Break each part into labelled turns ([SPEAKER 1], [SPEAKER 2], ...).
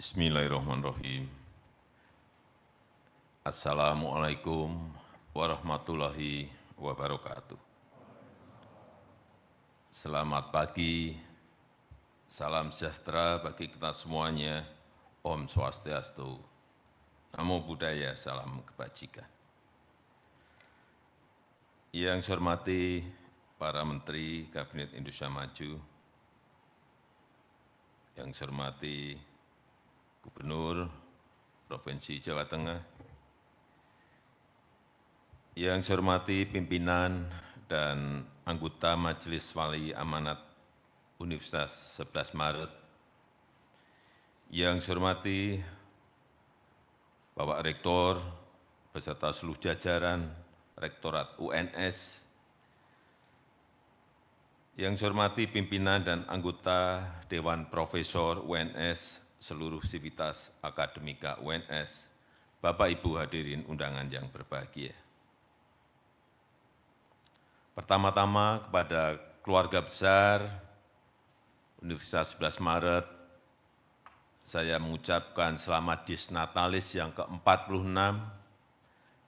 [SPEAKER 1] Bismillahirrahmanirrahim. Assalamualaikum warahmatullahi wabarakatuh. Selamat pagi, salam sejahtera bagi kita semuanya. Om Swastiastu, Namo Buddhaya, salam kebajikan. Yang saya hormati para Menteri Kabinet Indonesia Maju, yang saya hormati Gubernur Provinsi Jawa Tengah, yang saya hormati pimpinan dan anggota Majelis Wali Amanat Universitas 11 Maret, yang saya hormati Bapak Rektor beserta seluruh jajaran Rektorat UNS, yang saya hormati pimpinan dan anggota Dewan Profesor UNS, seluruh sivitas akademika UNS, Bapak Ibu hadirin undangan yang berbahagia. Pertama-tama kepada keluarga besar Universitas 11 Maret, saya mengucapkan selamat Disnatalis yang ke-46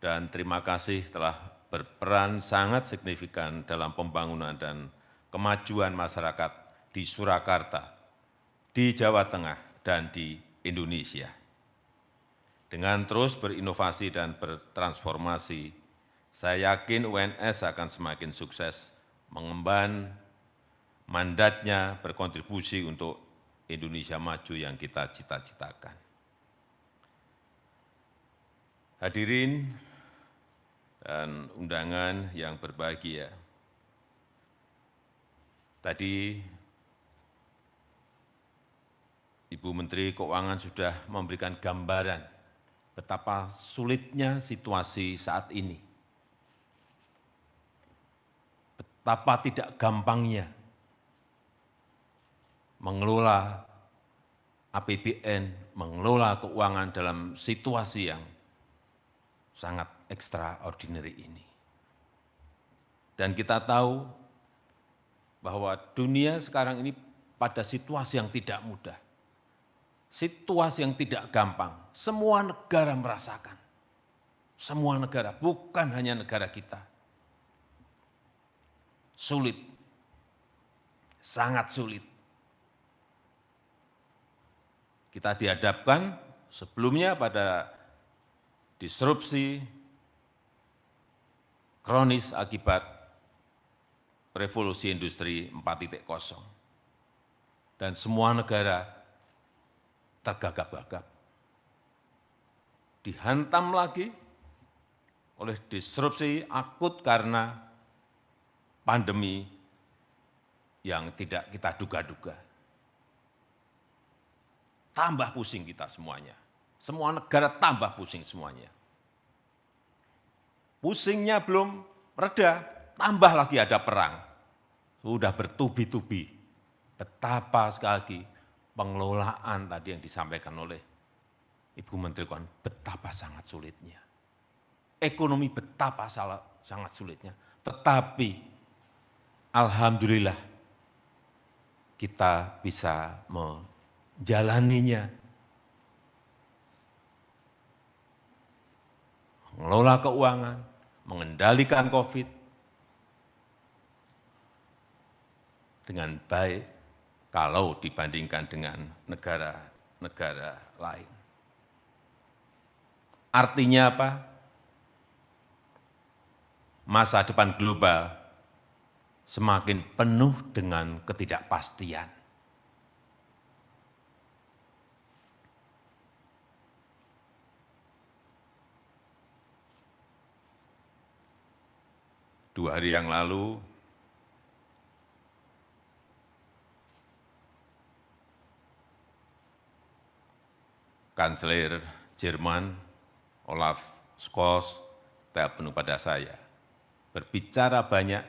[SPEAKER 1] dan terima kasih telah berperan sangat signifikan dalam pembangunan dan kemajuan masyarakat di Surakarta, di Jawa Tengah, dan di Indonesia. Dengan terus berinovasi dan bertransformasi, saya yakin UNS akan semakin sukses mengemban mandatnya berkontribusi untuk Indonesia maju yang kita cita-citakan. Hadirin dan undangan yang berbahagia, tadi Ibu Menteri Keuangan sudah memberikan gambaran betapa sulitnya situasi saat ini, betapa tidak gampangnya mengelola APBN, mengelola keuangan dalam situasi yang sangat extraordinary ini. Dan kita tahu bahwa dunia sekarang ini pada situasi yang tidak mudah, situasi yang tidak gampang. Semua negara merasakan, semua negara, bukan hanya negara kita. Sulit, sangat sulit. Kita dihadapkan sebelumnya pada disrupsi kronis akibat revolusi industri 4.0. Dan semua negara tergagap-gagap. Dihantam lagi oleh disrupsi akut karena pandemi yang tidak kita duga-duga. Tambah pusing kita semuanya. Semua negara tambah pusing semuanya. Pusingnya belum reda, tambah lagi ada perang. Sudah bertubi-tubi. Betapa sekali lagi pengelolaan tadi yang disampaikan oleh Ibu Menteri Keuangan, betapa sangat sulitnya. Ekonomi betapa sangat sulitnya. Tetapi alhamdulillah kita bisa menjalaninya, mengelola keuangan, mengendalikan COVID dengan baik kalau dibandingkan dengan negara-negara lain. Artinya apa? Masa depan global semakin penuh dengan ketidakpastian. Dua hari yang lalu, Kanselir Jerman Olaf Scholz telepon pada saya, berbicara banyak,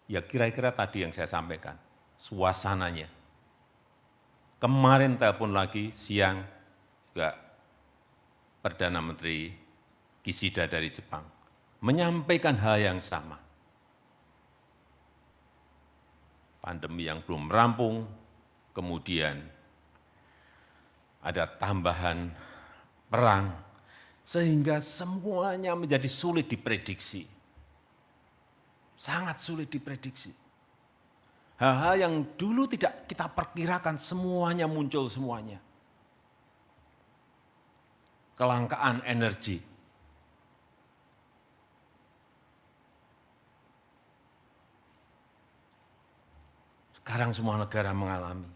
[SPEAKER 1] ya kira-kira tadi yang saya sampaikan, suasananya. Kemarin telepon lagi siang, juga Perdana Menteri Kishida dari Jepang, menyampaikan hal yang sama. Pandemi yang belum rampung, kemudian ada tambahan perang, sehingga semuanya menjadi sulit diprediksi. Sangat sulit diprediksi. Hal-hal yang dulu tidak kita perkirakan semuanya muncul semuanya. Kelangkaan energi. Sekarang semua negara mengalami.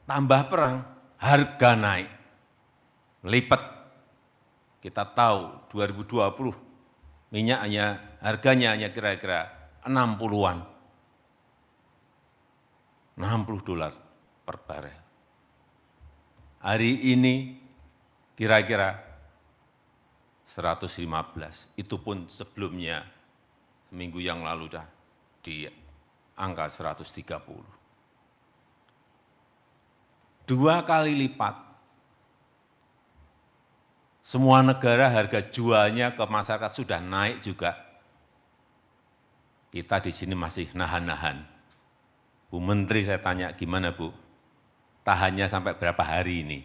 [SPEAKER 1] Tambah perang, harga naik. Lipat. Kita tahu 2020 minyak harganya hanya kira-kira 60-an. 60 dolar per barel. Hari ini kira-kira 115. Itu pun sebelumnya seminggu yang lalu dah di angka 130. 2 kali lipat. Semua negara harga jualnya ke masyarakat sudah naik juga. Kita di sini masih nahan-nahan. Bu Menteri saya tanya, gimana Bu? Tahannya sampai berapa hari ini?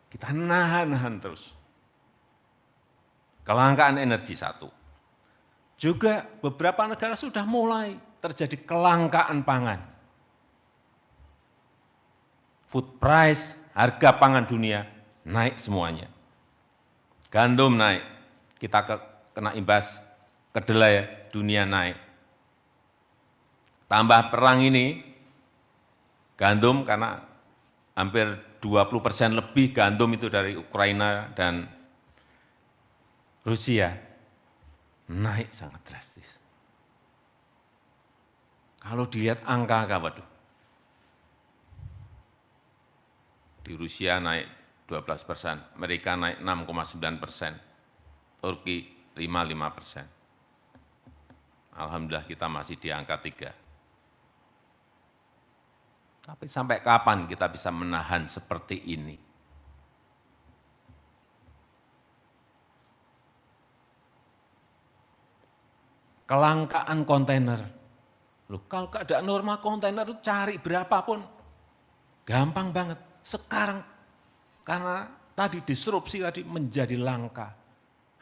[SPEAKER 1] Kita nahan-nahan terus. Kelangkaan energi satu. Juga beberapa negara sudah mulai terjadi kelangkaan pangan. Food price, harga pangan dunia naik semuanya. Gandum naik, kita kena imbas, kedelai dunia naik. Tambah perang ini, gandum karena hampir 20% lebih gandum itu dari Ukraina dan Rusia, naik sangat drastis. Kalau dilihat angka-angka, waduh, di Rusia naik 12%, Amerika naik 6,9%, Turki 5,5%. Alhamdulillah kita masih di angka 3. Tapi sampai kapan kita bisa menahan seperti ini? Kelangkaan kontainer. Loh, kalau keadaan normal kontainer itu cari berapapun, gampang banget. Sekarang karena tadi disrupsi tadi menjadi langka.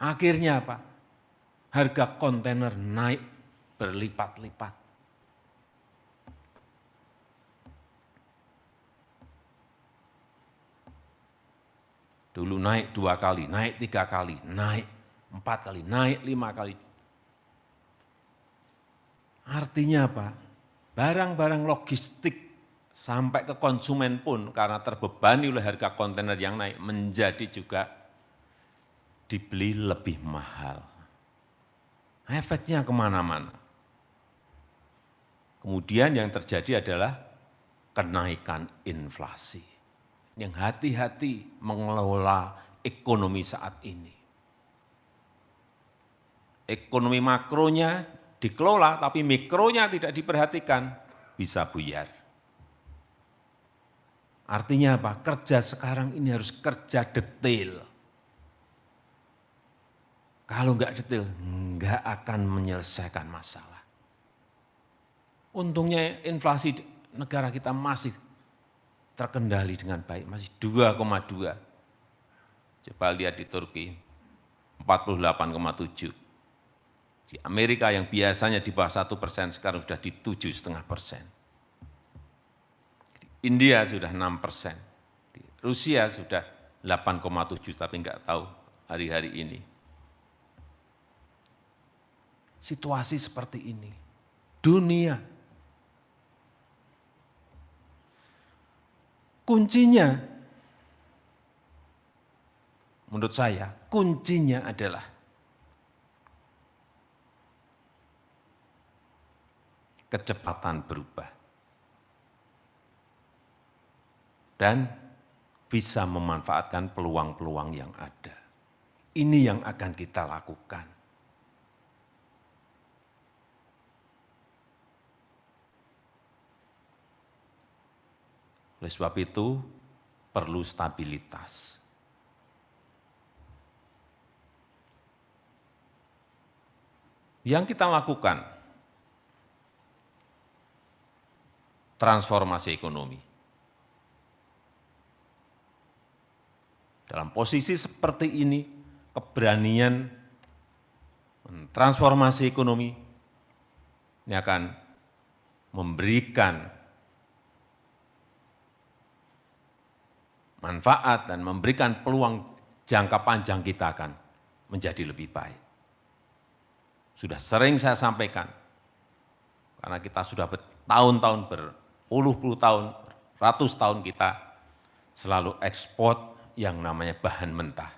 [SPEAKER 1] Akhirnya apa? Harga kontainer naik berlipat-lipat. Dulu naik 2 kali, naik 3 kali, naik 4 kali, naik 5 kali. Artinya apa? Barang-barang logistik sampai ke konsumen pun karena terbebani oleh harga kontainer yang naik menjadi juga dibeli lebih mahal. Efeknya kemana-mana. Kemudian yang terjadi adalah kenaikan inflasi. Yang hati-hati mengelola ekonomi saat ini. Ekonomi makronya dikelola, tapi mikronya tidak diperhatikan, bisa buyar. Artinya apa? Kerja sekarang ini harus kerja detail. Kalau enggak detail, enggak akan menyelesaikan masalah. Untungnya inflasi negara kita masih terkendali dengan baik, masih 2,2. Coba lihat di Turki, 48,7. Di Amerika yang biasanya di bawah 1%, sekarang sudah di 7,5%. Di India sudah 6%. Di Rusia sudah 8,7, tapi enggak tahu hari-hari ini. Situasi seperti ini, dunia. Kuncinya, menurut saya, kuncinya adalah kecepatan berubah. Dan bisa memanfaatkan peluang-peluang yang ada. Ini yang akan kita lakukan. Oleh sebab itu, perlu stabilitas. Yang kita lakukan, transformasi ekonomi. Dalam posisi seperti ini, keberanian transformasi ekonomi ini akan memberikan manfaat dan memberikan peluang jangka panjang kita akan menjadi lebih baik. Sudah sering saya sampaikan, karena kita sudah bertahun-tahun, berpuluh-puluh tahun, ratus tahun kita selalu ekspor yang namanya bahan mentah.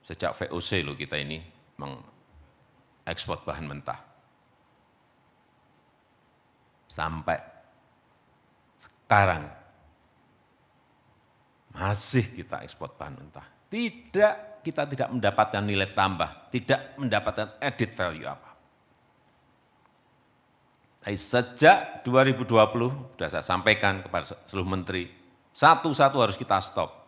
[SPEAKER 1] Sejak VOC loh kita ini mengekspor bahan mentah. Sampai sekarang masih kita ekspor bahan mentah. Kita tidak mendapatkan nilai tambah, tidak mendapatkan added value apa. Tapi sejak 2020, sudah saya sampaikan kepada seluruh menteri, satu-satu harus kita stop.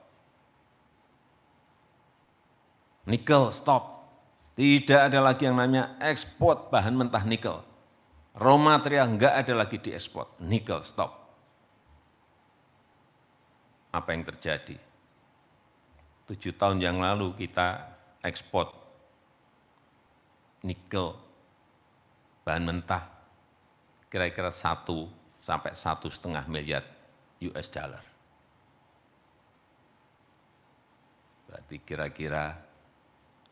[SPEAKER 1] Nikel stop. Tidak ada lagi yang namanya ekspor bahan mentah nikel. Raw material enggak ada lagi diekspor. Nikel stop. Apa yang terjadi? 7 tahun yang lalu kita ekspor nikel bahan mentah kira-kira 1 sampai 1,5 miliar US dollar. Berarti kira-kira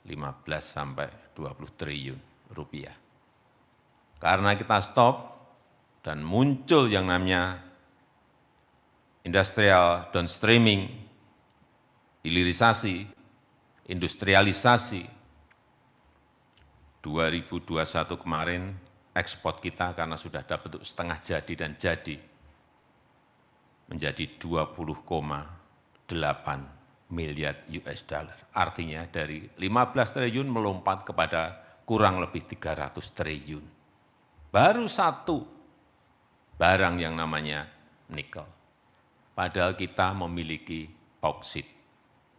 [SPEAKER 1] 15 sampai 20 triliun rupiah. Karena kita stop dan muncul yang namanya industrial downstreaming, hilirisasi, industrialisasi. 2021 kemarin ekspor kita karena sudah dapat setengah jadi dan jadi menjadi 20,8 miliar US dollar. Artinya dari 15 triliun melompat kepada kurang lebih 300 triliun. Baru satu barang yang namanya nikel. Padahal kita memiliki bauksit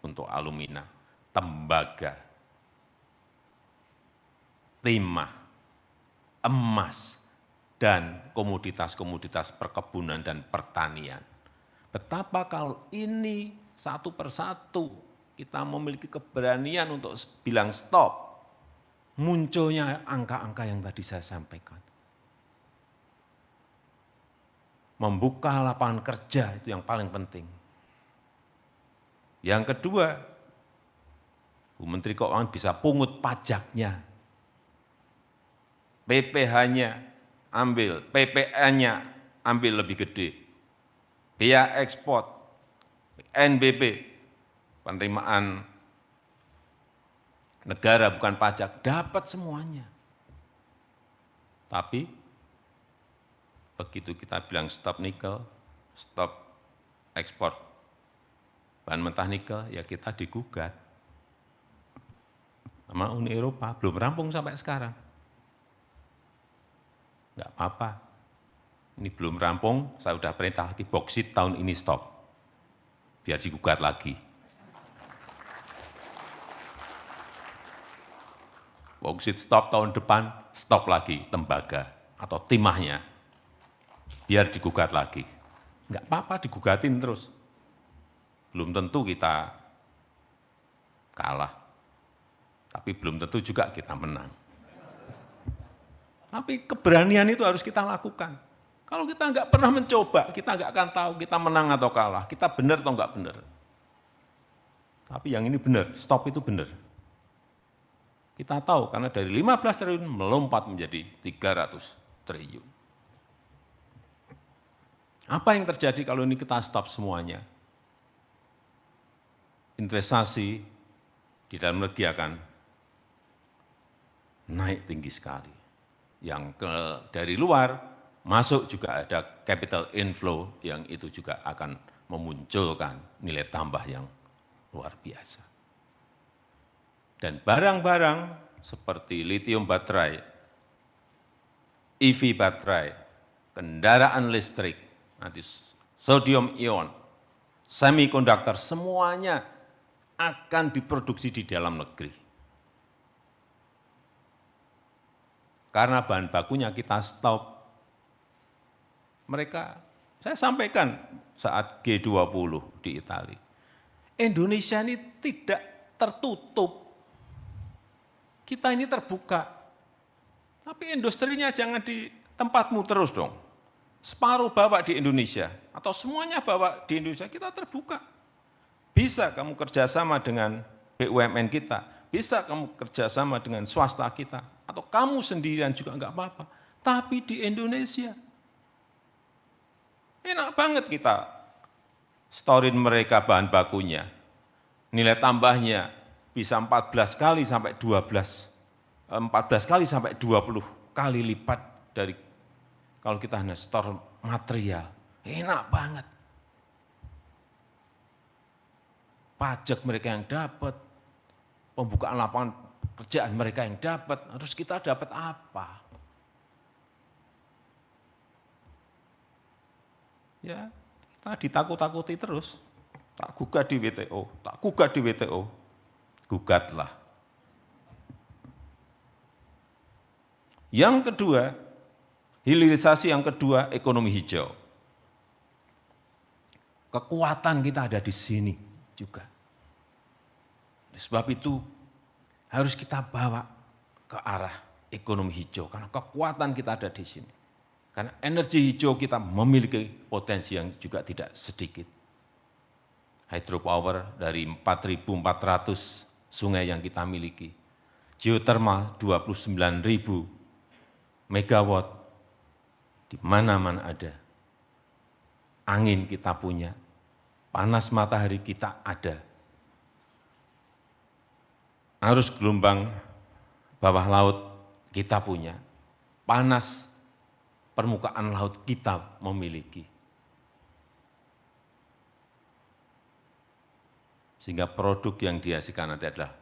[SPEAKER 1] untuk alumina, tembaga, timah, emas, dan komoditas-komoditas perkebunan dan pertanian. Betapa kalau ini satu persatu kita memiliki keberanian untuk bilang stop, munculnya angka-angka yang tadi saya sampaikan. Membuka lapangan kerja itu yang paling penting. Yang kedua, Bu Menteri Keuangan bisa pungut pajaknya. PPh-nya ambil, PPN-nya ambil lebih gede. Biaya ekspor, NBP, penerimaan negara bukan pajak, dapat semuanya. Tapi begitu kita bilang stop nikel, stop ekspor bahan mentah nikel, ya kita digugat sama Uni Eropa, belum rampung sampai sekarang. Enggak apa-apa, ini belum rampung, saya sudah perintah lagi boksit tahun ini stop, biar digugat lagi. Boksit stop tahun depan, stop lagi tembaga atau timahnya, biar digugat lagi. Enggak apa-apa, digugatin terus. Belum tentu kita kalah, tapi belum tentu juga kita menang. Tapi keberanian itu harus kita lakukan. Kalau kita enggak pernah mencoba, kita enggak akan tahu kita menang atau kalah, kita benar atau enggak benar. Tapi yang ini benar, stop itu benar. Kita tahu karena dari 15 triliun melompat menjadi 300 triliun. Apa yang terjadi kalau ini kita stop semuanya? Investasi di dalam negeri akan naik tinggi sekali. Yang dari luar masuk juga ada capital inflow yang itu juga akan memunculkan nilai tambah yang luar biasa. Dan barang-barang seperti lithium baterai, EV baterai, kendaraan listrik, nanti sodium ion, semikonduktor, semuanya akan diproduksi di dalam negeri. karena bahan bakunya kita stop. Mereka, saya sampaikan saat G20 di Italia, Indonesia ini tidak tertutup, kita ini terbuka. Tapi industrinya jangan di tempatmu terus dong. Separuh bawa di Indonesia, atau semuanya bawa di Indonesia, kita terbuka. Bisa kamu kerjasama dengan BUMN kita, bisa kamu kerjasama dengan swasta kita, atau kamu sendirian juga enggak apa-apa. Tapi di Indonesia, enak banget kita storin mereka bahan bakunya. Nilai tambahnya bisa 14 kali sampai 20 kali lipat dari kalau kita hanya store material. Enak banget. Pajak mereka yang dapat, pembukaan lapangan pekerjaan mereka yang dapat, harus kita dapat apa? Ya, kita ditakut-takuti terus. Tak gugat di WTO, tak gugat di WTO. Gugatlah. Yang kedua, hilirisasi yang kedua, ekonomi hijau. Kekuatan kita ada di sini juga. Sebab itu harus kita bawa ke arah ekonomi hijau, karena kekuatan kita ada di sini. Karena energi hijau kita memiliki potensi yang juga tidak sedikit. Hydropower dari 4.400 sungai yang kita miliki. Geothermal 29.000 megawatt, di mana-mana ada. Angin kita punya, panas matahari kita ada. Arus gelombang bawah laut kita punya, panas permukaan laut kita memiliki. Sehingga produk yang dihasilkan nanti adalah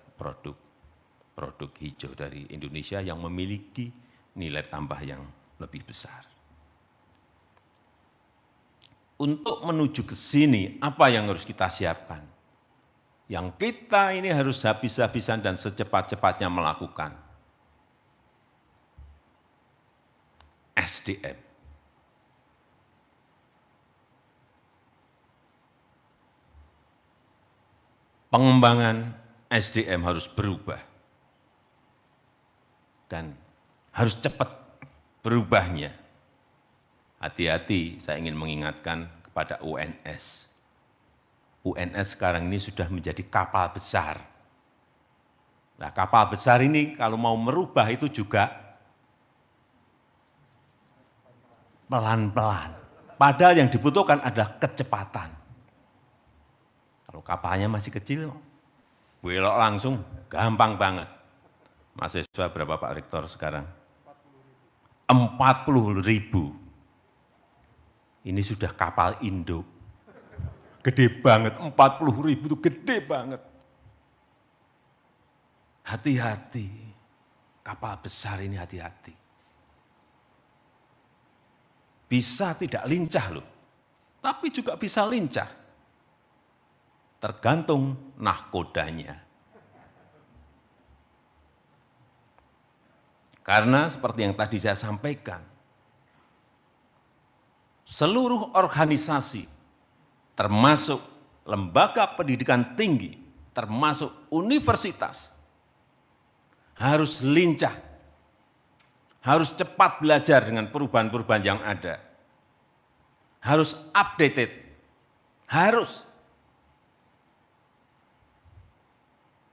[SPEAKER 1] produk hijau dari Indonesia yang memiliki nilai tambah yang lebih besar. Untuk menuju ke sini, apa yang harus kita siapkan? Yang kita ini harus habis-habisan dan secepat-cepatnya melakukan. SDM. Pengembangan SDM harus berubah. Dan harus cepat berubahnya. Hati-hati, saya ingin mengingatkan kepada UNS. UNS sekarang ini sudah menjadi kapal besar. Nah, kapal besar ini kalau mau merubah itu juga pelan-pelan. Padahal yang dibutuhkan adalah kecepatan. Kalau kapalnya masih kecil, belok langsung, gampang banget. Mahasiswa berapa Pak Rektor sekarang? 40.000. Ini sudah kapal induk. Gede banget, 40.000 itu gede banget. Hati-hati, kapal besar ini hati-hati. Bisa tidak lincah loh, tapi juga bisa lincah. Tergantung nahkodanya. Karena seperti yang tadi saya sampaikan, seluruh organisasi, termasuk lembaga pendidikan tinggi, termasuk universitas, harus lincah, harus cepat belajar dengan perubahan-perubahan yang ada, harus updated, harus.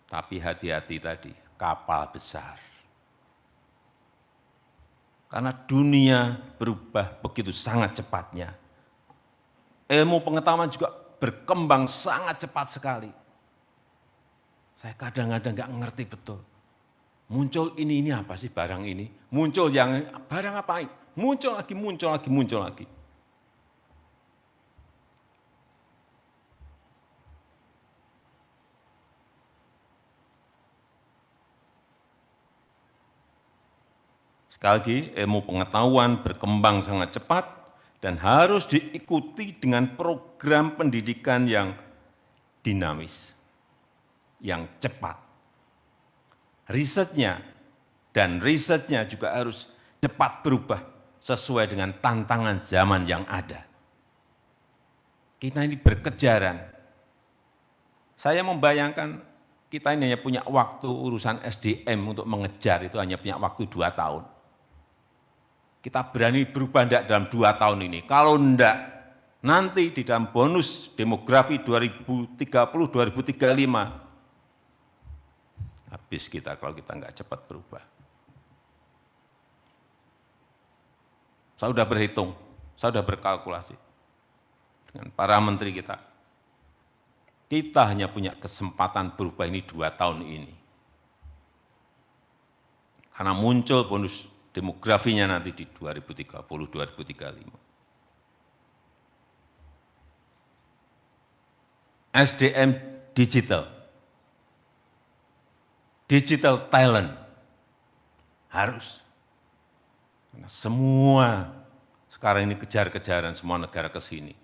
[SPEAKER 1] Tapi hati-hati tadi, kapal besar. Karena dunia berubah begitu sangat cepatnya. Ilmu pengetahuan juga berkembang sangat cepat sekali. Saya kadang-kadang nggak ngerti betul. Muncul ini apa sih barang ini? Muncul yang barang apa? Muncul lagi, muncul lagi, muncul lagi. Sekali lagi, ilmu pengetahuan berkembang sangat cepat dan harus diikuti dengan program pendidikan yang dinamis, yang cepat. Risetnya juga harus cepat berubah sesuai dengan tantangan zaman yang ada. Kita ini berkejaran. Saya membayangkan kita ini hanya punya waktu urusan SDM untuk mengejar, itu hanya punya waktu 2 tahun. Kita berani berubah enggak dalam 2 tahun ini? Kalau enggak, nanti di dalam bonus demografi 2030-2035, habis kita kalau kita enggak cepat berubah. Saya sudah berhitung, saya sudah berkalkulasi dengan para menteri kita. Kita hanya punya kesempatan berubah ini 2 tahun ini. Karena muncul bonus demografinya nanti di 2030-2035. SDM digital, digital talent harus. Karena semua sekarang ini kejar-kejaran semua negara ke sini.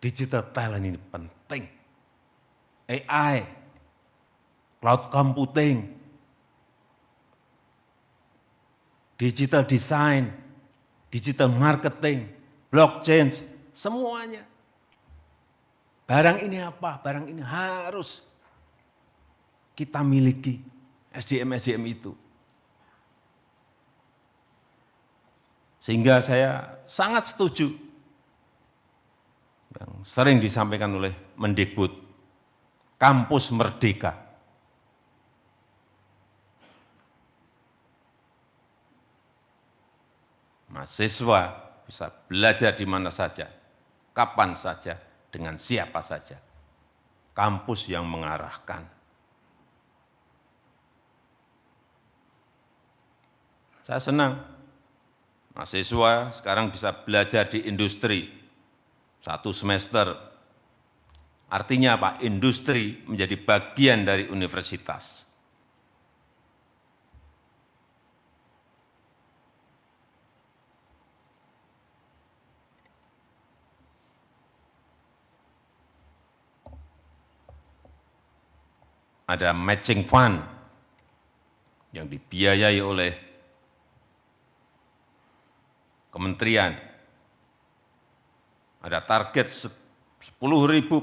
[SPEAKER 1] Digital talent ini penting. AI, cloud computing, digital design, digital marketing, blockchain, semuanya. Barang ini apa? Barang ini harus kita miliki, SDM-SDM itu. Sehingga saya sangat setuju yang sering disampaikan oleh Mendikbud, kampus merdeka. Mahasiswa bisa belajar di mana saja, kapan saja, dengan siapa saja. Kampus yang mengarahkan. Saya senang, mahasiswa sekarang bisa belajar di industri. 1 semester, artinya apa? Industri menjadi bagian dari universitas. Ada matching fund yang dibiayai oleh kementerian. Ada target 10.000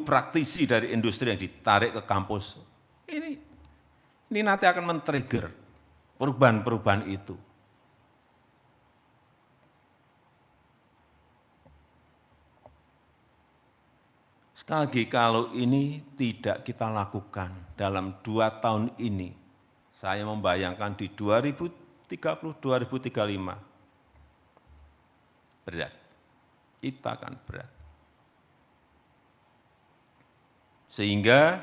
[SPEAKER 1] praktisi dari industri yang ditarik ke kampus. Ini nanti akan men-trigger perubahan-perubahan itu. Sekali lagi, kalau ini tidak kita lakukan dalam 2 tahun ini, saya membayangkan di 2030-2035, berat. Kita akan berat. Sehingga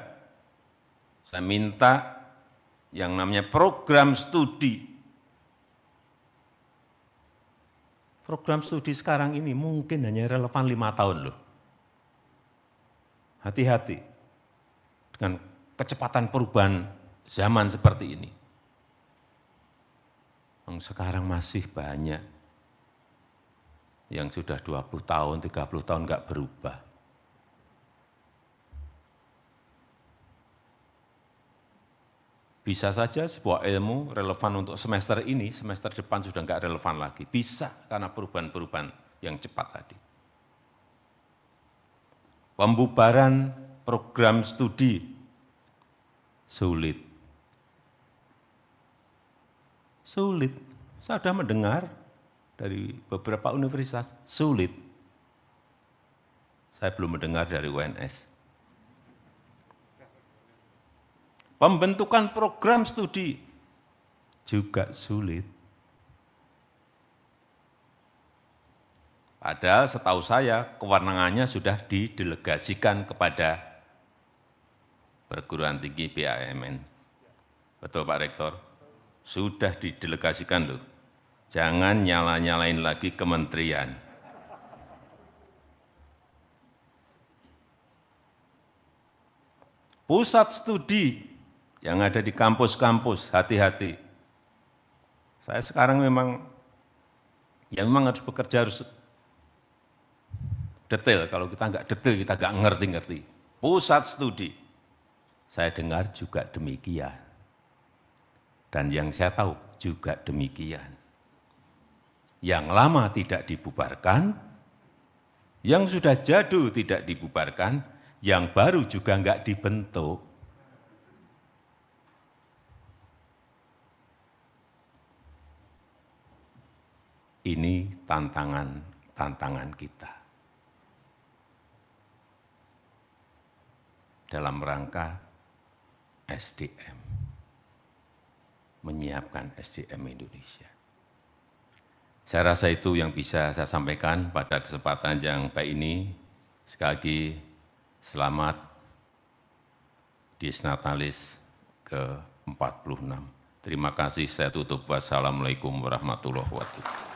[SPEAKER 1] saya minta yang namanya program studi. Program studi sekarang ini mungkin hanya relevan 5 tahun loh. Hati-hati dengan kecepatan perubahan zaman seperti ini. Yang sekarang masih banyak yang sudah 20 tahun, 30 tahun enggak berubah. Bisa saja sebuah ilmu relevan untuk semester ini, semester depan sudah enggak relevan lagi. Bisa karena perubahan-perubahan yang cepat tadi. Pembubaran program studi sulit. Sulit. Saya sudah mendengar dari beberapa universitas, sulit. Saya belum mendengar dari UNS. Pembentukan program studi juga sulit. Padahal setahu saya kewenangannya sudah didelegasikan kepada perguruan tinggi BUMN. Betul Pak Rektor? Sudah didelegasikan loh. Jangan nyala-nyalain lagi kementerian. Pusat studi yang ada di kampus-kampus, hati-hati. Saya sekarang memang harus bekerja harus detail. Kalau kita nggak detail, kita nggak ngerti-ngerti. Pusat studi, saya dengar juga demikian. Dan yang saya tahu juga demikian. Yang lama tidak dibubarkan, yang sudah jadul tidak dibubarkan, yang baru juga enggak dibentuk. Ini tantangan kita dalam rangka SDM, menyiapkan SDM Indonesia. Saya rasa itu yang bisa saya sampaikan pada kesempatan yang baik ini. Sekali lagi, selamat Dies Natalis ke-46. Terima kasih, saya tutup. Wassalamu'alaikum warahmatullahi wabarakatuh.